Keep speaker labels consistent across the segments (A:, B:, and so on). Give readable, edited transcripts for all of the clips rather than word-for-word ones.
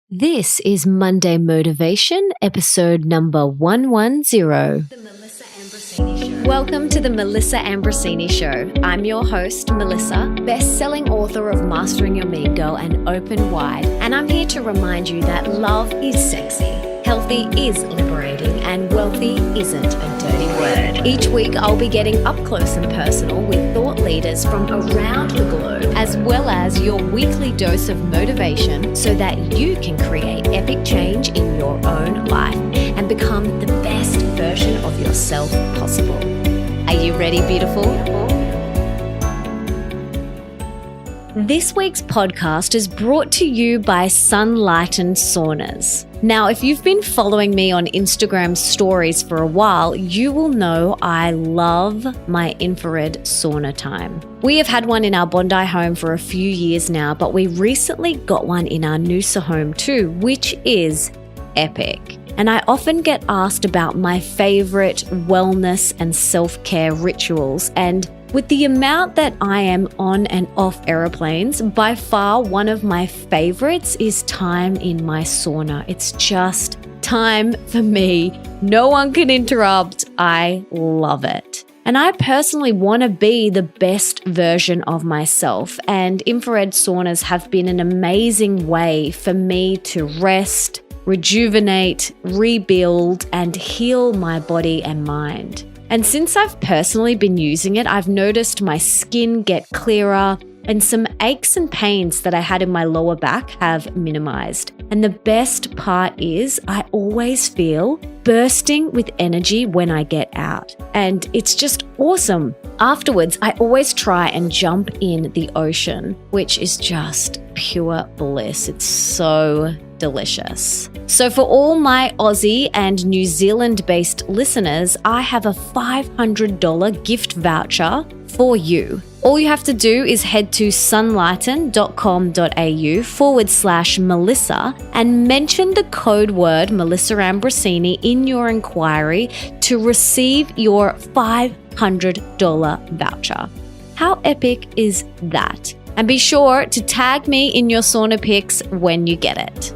A: This is Monday Motivation, episode number 110.
B: The Melissa Ambrosini Show.
A: Welcome to the Melissa Ambrosini Show. I'm your host, Melissa, best-selling author of Mastering Your Mean Girl and Open Wide, and I'm here to remind you that love is sexy, healthy is liberating, and wealthy isn't a dirty word. Each week, I'll be getting up close and personal with thought leaders from around the globe, as well as your weekly dose of motivation so that you can create epic change in your own life and become the best version of yourself possible. Are you ready, beautiful? This week's podcast is brought to you by Sunlightened Saunas. Now, if you've been following me on Instagram stories for a while, you will know I love my infrared sauna time. We have had one in our Bondi home for a few years now, but we recently got one in our Noosa home too, which is epic. And I often get asked about my favorite wellness and self-care rituals, and with the amount that I am on and off airplanes, by far one of my favorites is time in my sauna. It's just time for me. No one can interrupt. I love it. And I personally want to be the best version of myself, and infrared saunas have been an amazing way for me to rest, rejuvenate, rebuild, and heal my body and mind. And since I've personally been using it, I've noticed my skin get clearer and some aches and pains that I had in my lower back have minimized. And the best part is I always feel bursting with energy when I get out. And it's just awesome. Afterwards, I always try and jump in the ocean, which is just pure bliss. It's so delicious. So for all my Aussie and New Zealand-based listeners, I have a $500 gift voucher for you. All you have to do is head to sunlighten.com.au/Melissa and mention the code word Melissa Ambrosini in your inquiry to receive your $500 voucher. How epic is that? And be sure to tag me in your sauna pics when you get it.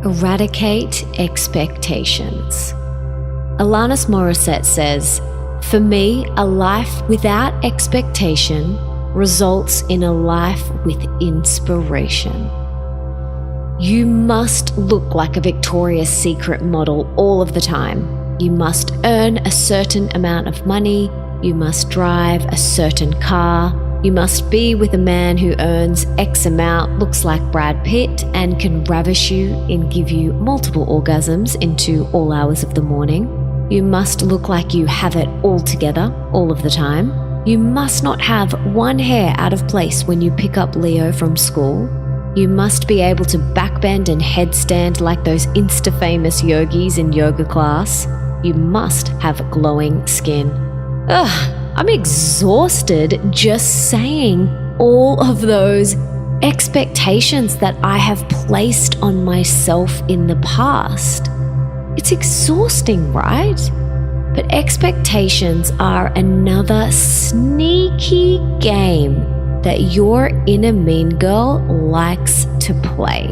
A: Eradicate Expectations. Alanis Morissette says, "For me, a life without expectation results in a life with inspiration." You must look like a Victoria's Secret model all of the time. You must earn a certain amount of money. You must drive a certain car. You must be with a man who earns X amount, looks like Brad Pitt, and can ravish you and give you multiple orgasms into all hours of the morning. You must look like you have it all together all of the time. You must not have one hair out of place when you pick up Leo from school. You must be able to backbend and headstand like those Insta-famous yogis in yoga class. You must have glowing skin. Ugh. I'm exhausted just saying all of those expectations that I have placed on myself in the past. It's exhausting, right? But expectations are another sneaky game that your inner mean girl likes to play.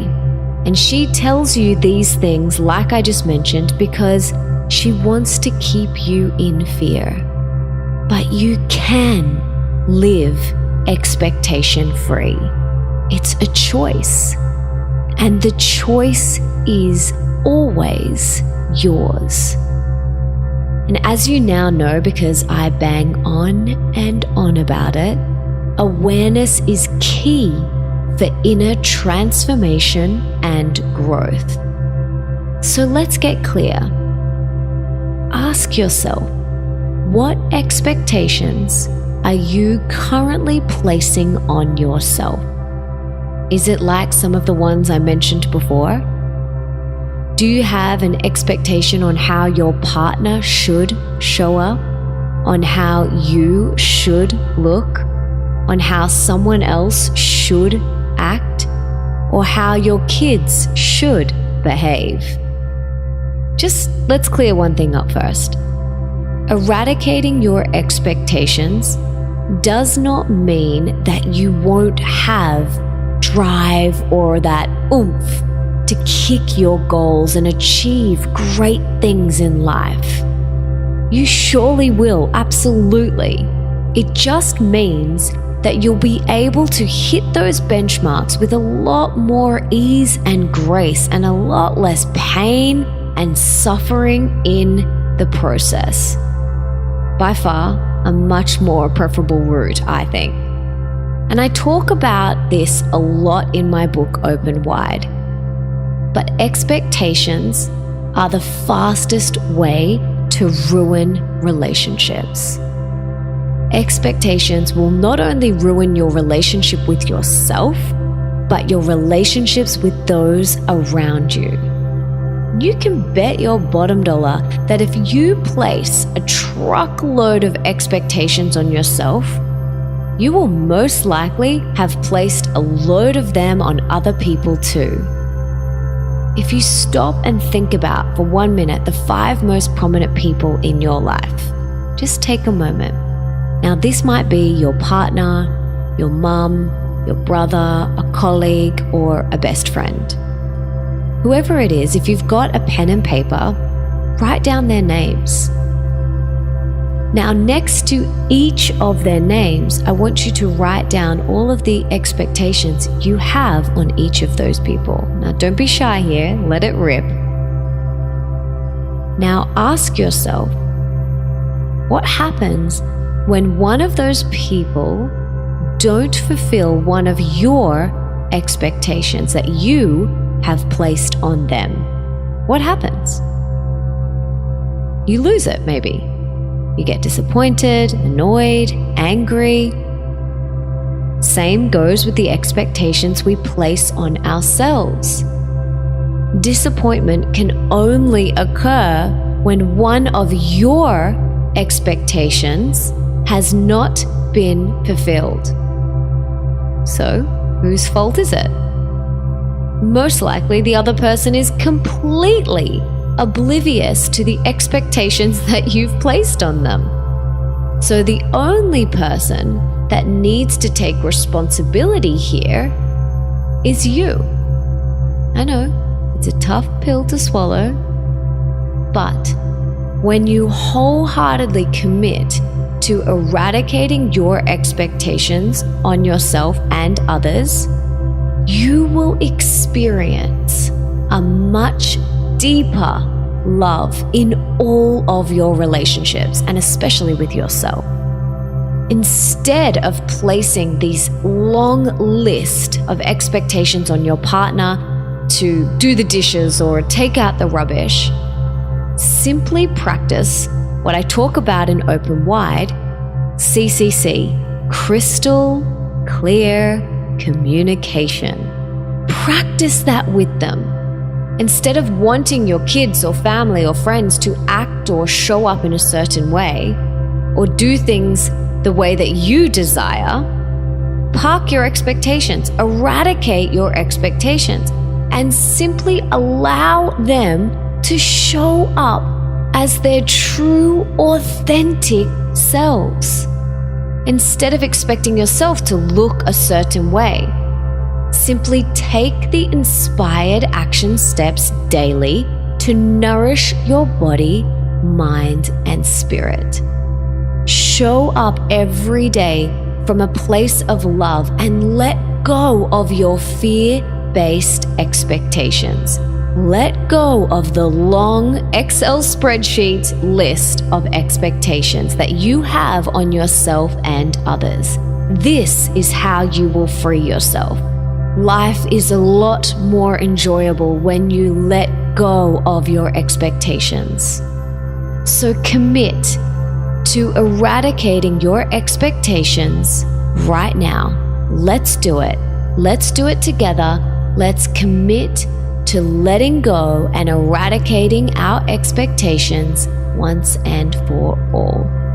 A: And she tells you these things, like I just mentioned, because she wants to keep you in fear. But you can live expectation free. It's a choice. And the choice is always yours. And as you now know, because I bang on and on about it, awareness is key for inner transformation and growth. So let's get clear. Ask yourself, what expectations are you currently placing on yourself? Is it like some of the ones I mentioned before? Do you have an expectation on how your partner should show up? On how you should look? On how someone else should act? Or how your kids should behave? Just let's clear one thing up first. Eradicating your expectations does not mean that you won't have drive or that oomph to kick your goals and achieve great things in life. You surely will, absolutely. It just means that you'll be able to hit those benchmarks with a lot more ease and grace and a lot less pain and suffering in the process. By far, a much more preferable route, I think. And I talk about this a lot in my book, Open Wide. But expectations are the fastest way to ruin relationships. Expectations will not only ruin your relationship with yourself, but your relationships with those around you. You can bet your bottom dollar that if you place a truckload of expectations on yourself, you will most likely have placed a load of them on other people too. If you stop and think about for 1 minute the 5 most prominent people in your life, just take a moment. Now, this might be your partner, your mum, your brother, a colleague, or a best friend. Whoever it is, if you've got a pen and paper, write down their names. Now, next to each of their names, I want you to write down all of the expectations you have on each of those people. Now, don't be shy here, let it rip. Now, ask yourself, what happens when one of those people don't fulfill one of your expectations that you have placed on them? What happens? You lose it, maybe. You get disappointed, annoyed, angry. Same goes with the expectations we place on ourselves. Disappointment can only occur when one of your expectations has not been fulfilled. So, whose fault is it? Most likely, the other person is completely oblivious to the expectations that you've placed on them. So the only person that needs to take responsibility here is you. I know, it's a tough pill to swallow, but when you wholeheartedly commit to eradicating your expectations on yourself and others, you will experience a much deeper love in all of your relationships, and especially with yourself. Instead of placing these long list of expectations on your partner to do the dishes or take out the rubbish, simply practice what I talk about in Open Wide, CCC, crystal clear communication. Practice that with them. Instead of wanting your kids or family or friends to act or show up in a certain way or do things the way that you desire, park your expectations, eradicate your expectations, and simply allow them to show up as their true, authentic selves. Instead of expecting yourself to look a certain way, simply take the inspired action steps daily to nourish your body, mind, and spirit. Show up every day from a place of love and let go of your fear-based expectations. Let go of the long Excel spreadsheet list of expectations that you have on yourself and others. This is how you will free yourself. Life is a lot more enjoyable when you let go of your expectations. So commit to eradicating your expectations right now. Let's do it. Let's do it together. Let's commit to letting go and eradicating our expectations once and for all.